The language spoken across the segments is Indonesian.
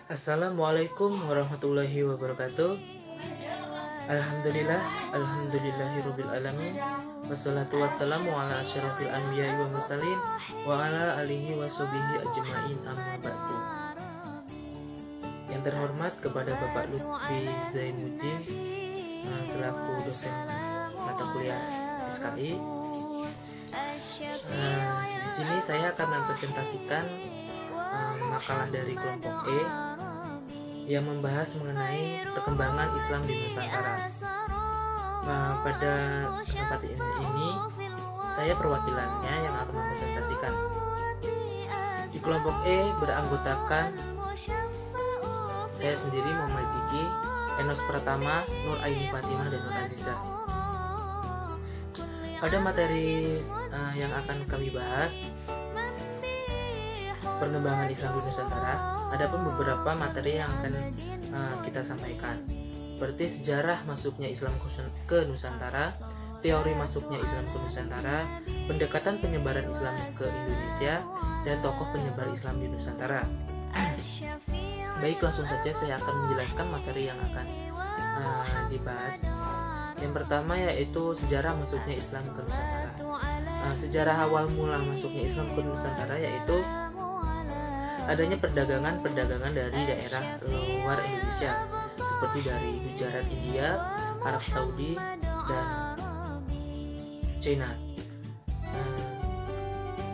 Assalamualaikum warahmatullahi wabarakatuh. Alhamdulillahirabbil alamin. Wassalatu wassalamu ala asyrafil anbiya'i wa mursalin wa ala alihi washabihi ajmain, amma ba'du. Yang terhormat kepada Bapak Lutfi Zainuddin selaku dosen mata kuliah SKI. Di sini saya akan mempresentasikan makalah dari kelompok E yang membahas mengenai perkembangan Islam di Nusantara. Pada kesempatan ini saya perwakilannya yang akan mempresentasikan. Di kelompok E beranggotakan saya sendiri, Muhammad Diki, Enos Pratama, Nur Aini Fatimah, dan Nur Azizah. Pada materi yang akan kami bahas, perkembangan Islam di Nusantara, ada pun beberapa materi yang akan kita sampaikan, seperti sejarah masuknya Islam ke Nusantara, teori masuknya Islam ke Nusantara, pendekatan penyebaran Islam ke Indonesia, dan tokoh penyebar Islam di Nusantara. Baik, langsung saja saya akan menjelaskan materi yang akan dibahas. Yang pertama yaitu sejarah masuknya Islam ke Nusantara. Sejarah awal mula masuknya Islam ke Nusantara yaitu adanya perdagangan dari daerah luar Indonesia, seperti dari Gujarat, India, Arab Saudi, dan China.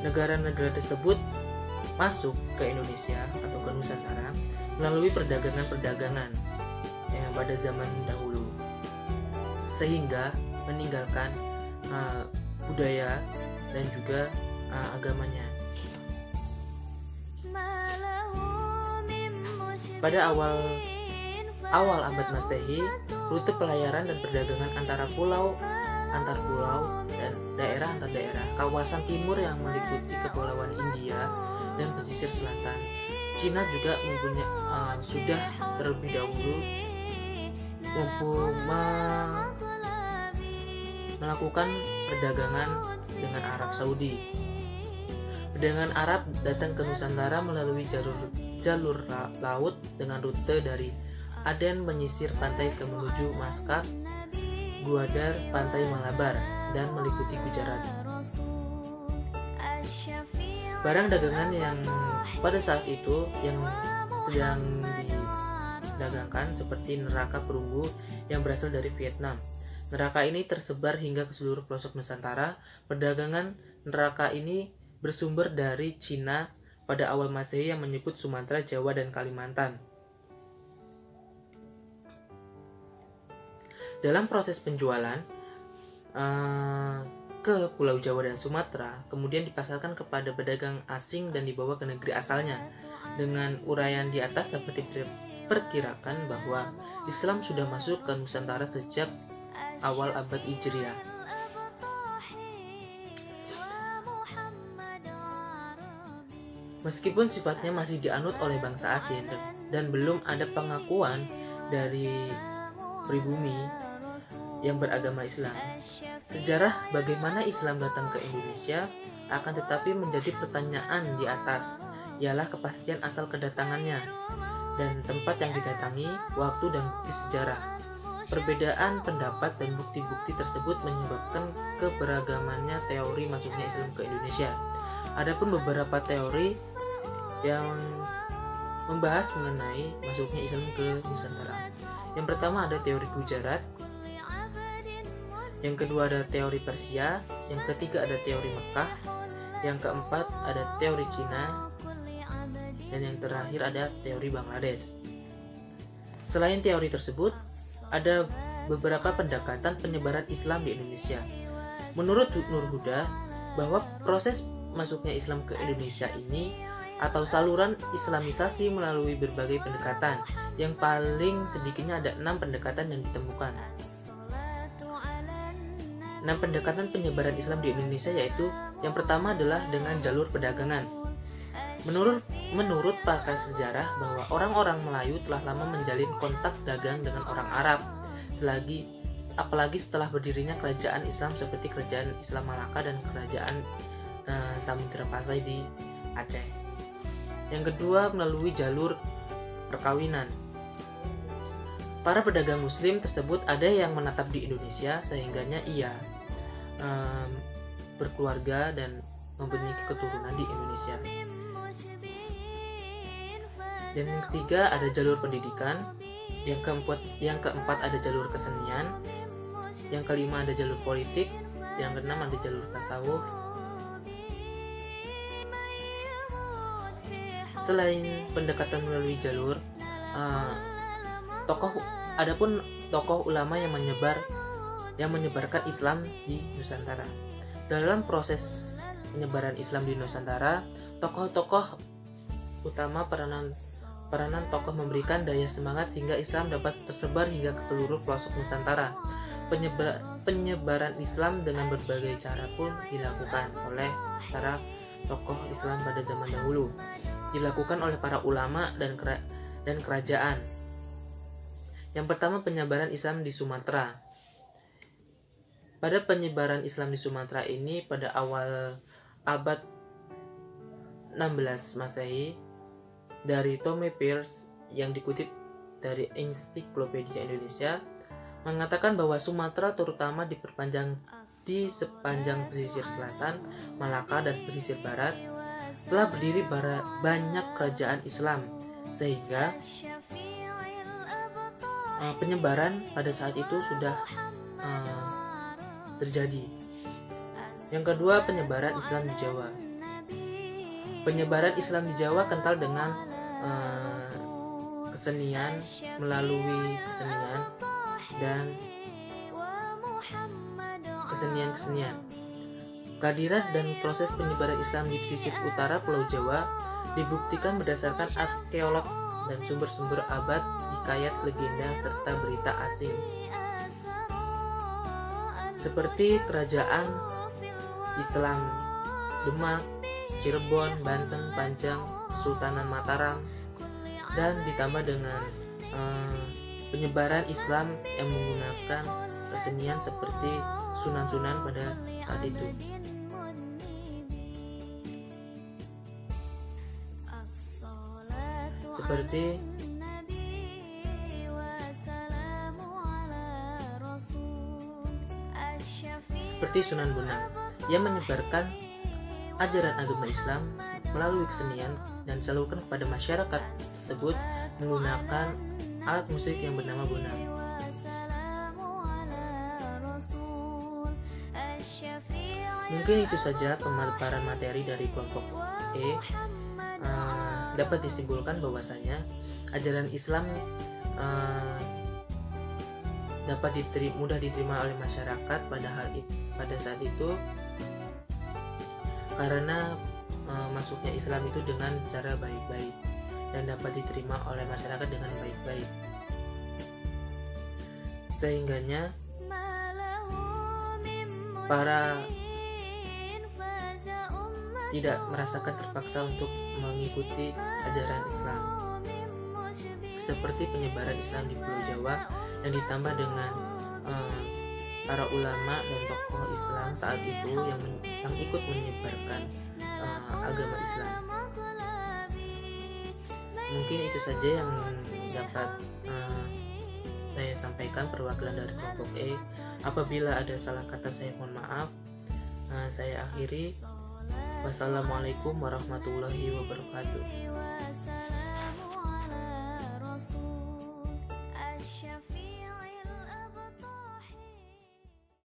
Negara-negara tersebut masuk ke Indonesia atau ke Nusantara melalui perdagangan yang pada zaman dahulu, sehingga meninggalkan budaya dan juga agamanya. Pada awal abad Masehi, rute pelayaran dan perdagangan antar pulau dan daerah antar daerah, kawasan timur yang meliputi kepulauan India dan pesisir selatan, Cina juga sudah terlebih dahulu melakukan perdagangan dengan Arab Saudi. Perdagangan Arab datang ke Nusantara melalui jalur laut dengan rute dari Aden menyisir pantai ke menuju Maskat, Gwadar, pantai Malabar, dan meliputi Gujarat. Barang dagangan yang pada saat itu yang sedang didagangkan seperti neraka perunggu yang berasal dari Vietnam. Neraka ini tersebar hingga ke seluruh pelosok Nusantara. Perdagangan neraka ini bersumber dari Cina pada awal Masehi yang menyebut Sumatera, Jawa, dan Kalimantan. Dalam proses penjualan ke Pulau Jawa dan Sumatera, kemudian dipasarkan kepada pedagang asing dan dibawa ke negeri asalnya. Dengan uraian di atas dapat diperkirakan bahwa Islam sudah masuk ke Nusantara sejak awal abad Hijriah. Meskipun sifatnya masih dianut oleh bangsa asing dan belum ada pengakuan dari pribumi yang beragama Islam, sejarah bagaimana Islam datang ke Indonesia akan tetapi menjadi pertanyaan di atas, ialah kepastian asal kedatangannya dan tempat yang didatangi, waktu dan bukti sejarah. Perbedaan pendapat dan bukti-bukti tersebut menyebabkan keberagamannya teori masuknya Islam ke Indonesia. Adapun beberapa teori yang membahas mengenai masuknya Islam ke Nusantara. Yang pertama ada teori Gujarat, yang kedua ada teori Persia, yang ketiga ada teori Mekah, yang keempat ada teori Cina, dan yang terakhir ada teori Bangladesh. Selain teori tersebut, ada beberapa pendekatan penyebaran Islam di Indonesia. Menurut Nur Huda, bahwa proses masuknya Islam ke Indonesia ini atau saluran Islamisasi melalui berbagai pendekatan, yang paling sedikitnya ada 6 pendekatan yang ditemukan. 6 pendekatan penyebaran Islam di Indonesia yaitu Yang pertama adalah dengan jalur perdagangan. Menurut pakar sejarah bahwa orang-orang Melayu telah lama menjalin kontak dagang dengan orang Arab, apalagi setelah berdirinya kerajaan Islam seperti kerajaan Islam Malaka dan kerajaan Samudra Pasai di Aceh. Yang kedua, melalui jalur perkawinan. Para pedagang Muslim tersebut ada yang menetap di Indonesia sehingganya ia berkeluarga dan memiliki keturunan di Indonesia. Dan yang ketiga ada jalur pendidikan. Yang keempat ada jalur kesenian. Yang kelima ada jalur politik. Yang keenam ada jalur tasawuf. Selain pendekatan melalui jalur, adapun tokoh ulama yang menyebarkan Islam di Nusantara. Dalam proses penyebaran Islam di Nusantara, tokoh-tokoh utama peranan tokoh memberikan daya semangat hingga Islam dapat tersebar hingga ke seluruh pelosok Nusantara. Penyebaran Islam dengan berbagai cara pun dilakukan oleh para tokoh Islam pada zaman dahulu, dilakukan oleh para ulama dan kerajaan. Yang pertama, penyebaran Islam di Sumatera. Pada penyebaran Islam di Sumatera ini pada awal abad 16 Masehi, dari Tommy Pierce yang dikutip dari Ensiklopedia Indonesia mengatakan bahwa Sumatera terutama di sepanjang pesisir selatan, Malaka dan pesisir barat telah berdiri banyak kerajaan Islam, sehingga penyebaran pada saat itu sudah terjadi. Yang kedua, penyebaran Islam di Jawa. Penyebaran Islam di Jawa kental dengan kesenian, melalui kesenian dan kesenian. Kehadiran dan proses penyebaran Islam di pesisir utara Pulau Jawa dibuktikan berdasarkan arkeolog dan sumber-sumber abad, hikayat, legenda, serta berita asing. Seperti kerajaan Islam Demak, Cirebon, Banten, Panjang, Sultanan Mataram, dan ditambah dengan penyebaran Islam yang menggunakan kesenian seperti sunan-sunan pada saat itu. Seperti Sunan Bonang yang menyebarkan ajaran agama Islam melalui kesenian dan disalurkan kepada masyarakat tersebut menggunakan alat musik yang bernama bonang. Mungkin itu saja pemaparan materi dari kelompok E. Dapat disimpulkan bahwasanya ajaran Islam dapat mudah diterima oleh masyarakat pada saat itu karena masuknya Islam itu dengan cara baik-baik dan dapat diterima oleh masyarakat dengan baik-baik, sehingganya para tidak merasakan terpaksa untuk mengikuti ajaran Islam. Seperti penyebaran Islam di Pulau Jawa yang ditambah dengan para ulama dan tokoh Islam saat itu yang ikut menyebarkan agama Islam. Mungkin itu saja yang dapat saya sampaikan perwakilan dari kelompok E. Apabila ada salah kata saya mohon maaf. Saya akhiri. Wassalamualaikum warahmatullahi wabarakatuh.